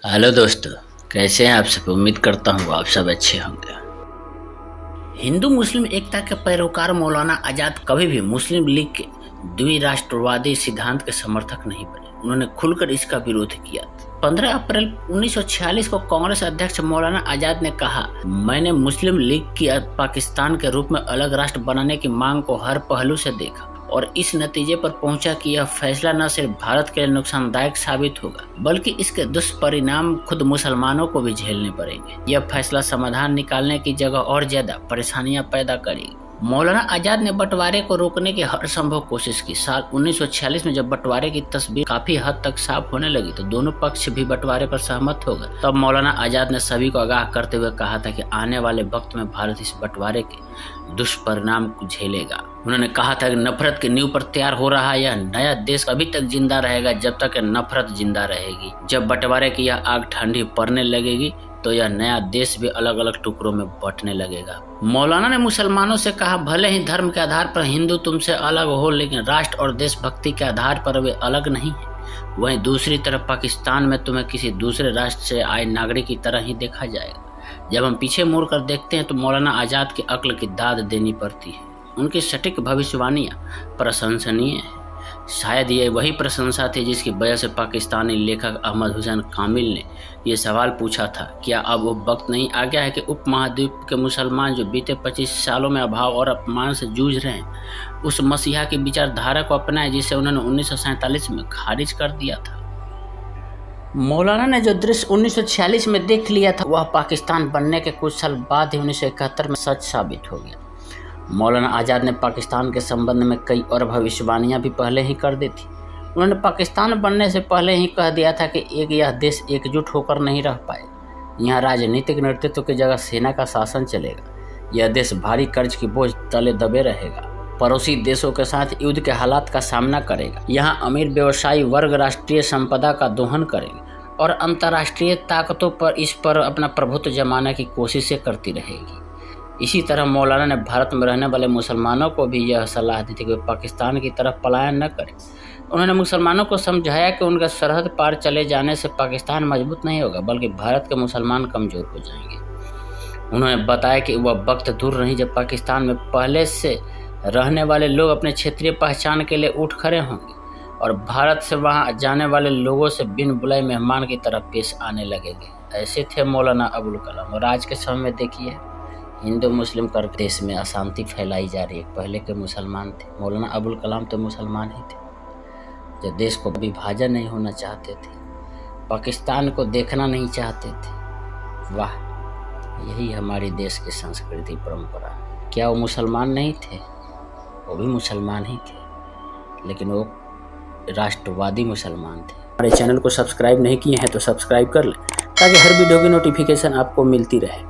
Hello दोस्तों, कैसे हैं आप सब। उम्मीद करता हूँ आप सब अच्छे होंगे। हिंदू मुस्लिम एकता के पैरोकार मौलाना आजाद कभी भी मुस्लिम लीग के द्विराष्ट्रवादी सिद्धांत के समर्थक नहीं बने। उन्होंने खुलकर इसका विरोध किया। 15 अप्रैल 1946 को कांग्रेस अध्यक्ष मौलाना आजाद ने कहा, मैंने मुस्लिम लीग की पाकिस्तान के रूप में अलग राष्ट्र बनाने की मांग को हर पहलू से देखा और इस नतीजे पर पहुंचा कि यह फैसला न सिर्फ भारत के लिए नुकसानदायक साबित होगा बल्कि इसके दुष्परिणाम खुद मुसलमानों को भी झेलने पड़ेंगे। यह फैसला समाधान निकालने की जगह और ज्यादा परेशानियां पैदा करेगी। मौलाना आजाद ने बंटवारे को रोकने की हर संभव कोशिश की। साल 1946 में जब बंटवारे की तस्वीर काफी हद तक साफ होने लगी तो दोनों पक्ष भी बंटवारे पर सहमत हो गए। तब मौलाना आजाद ने सभी को आगाह करते हुए कहा था कि आने वाले वक्त में भारत इस बंटवारे के दुष्परिणाम को झेलेगा। उन्होंने कहा था कि नफरत की नींव पर तैयार हो रहा यह नया देश अभी तक जिंदा रहेगा जब तक नफरत जिंदा रहेगी। जब बंटवारे की यह आग ठंडी पड़ने लगेगी तो यह नया देश भी अलग अलग टुकड़ों में बंटने लगेगा। मौलाना ने मुसलमानों से कहा, भले ही धर्म के आधार पर हिंदू तुमसे अलग हो लेकिन राष्ट्र और देशभक्ति के आधार पर वे अलग नहीं है। वहीं दूसरी तरफ पाकिस्तान में तुम्हें किसी दूसरे राष्ट्र से आए नागरिक की तरह ही देखा जाएगा। जब हम पीछे मुड़कर देखते हैं तो मौलाना आजाद की अक्ल की दाद देनी पड़ती है। उनकी सटीक भविष्यवाणियां प्रशंसनीय है। शायद ये वही प्रशंसा थी जिसकी वजह से पाकिस्तानी लेखक अहमद हुसैन कामिल ने यह सवाल पूछा था, क्या अब वो वक्त नहीं आ गया है कि उपमहाद्वीप के मुसलमान जो बीते 25 सालों में अभाव और अपमान से जूझ रहे हैं उस मसीहा की विचारधारा को अपनाएं जिसे उन्होंने 1947 में खारिज कर दिया था। मौलाना ने जो दृश्य 1946 में देख लिया था वह पाकिस्तान बनने के कुछ साल बाद ही 1971 में सच साबित हो गया। मौलाना आजाद ने पाकिस्तान के संबंध में कई और भविष्यवाणियां भी पहले ही कर दी थी। उन्होंने पाकिस्तान बनने से पहले ही कह दिया था कि यह देश एकजुट होकर नहीं रह पाएगा। यहाँ राजनीतिक नेतृत्व की जगह सेना का शासन चलेगा। यह देश भारी कर्ज की बोझ तले दबे रहेगा, पड़ोसी देशों के साथ युद्ध के हालात का सामना करेगा। यहाँ अमीर व्यवसायी वर्ग राष्ट्रीय संपदा का दोहन करेंगे और अंतर्राष्ट्रीय ताकतों पर इस पर अपना प्रभुत्व जमाने की कोशिशें करती रहेगी। इसी तरह मौलाना ने भारत में रहने वाले मुसलमानों को भी यह सलाह दी थी कि वे पाकिस्तान की तरफ पलायन न करें। उन्होंने मुसलमानों को समझाया कि उनके सरहद पार चले जाने से पाकिस्तान मजबूत नहीं होगा बल्कि भारत के मुसलमान कमजोर हो जाएंगे। उन्होंने बताया कि वह वक्त दूर नहीं जब पाकिस्तान में पहले से रहने वाले लोग अपने क्षेत्रीय पहचान के लिए उठ खड़े होंगे और भारत से वहां जाने वाले लोगों से बिन बुलाए मेहमान की तरफ पेश आने लगेंगे। ऐसे थे मौलाना अबुल कलाम। और आज के समय में देखिए हिंदू मुस्लिम कर देश में अशांति फैलाई जा रही है। पहले के मुसलमान थे, मौलाना अबुल कलाम तो मुसलमान ही थे जो देश को विभाजन नहीं होना चाहते थे, पाकिस्तान को देखना नहीं चाहते थे। वाह, यही हमारी देश की संस्कृति परंपरा। क्या वो मुसलमान नहीं थे? वो भी मुसलमान ही थे लेकिन वो राष्ट्रवादी मुसलमान थे। हमारे चैनल को सब्सक्राइब नहीं किए हैं तो सब्सक्राइब कर लें ताकि हर वीडियो की नोटिफिकेशन आपको मिलती रहे।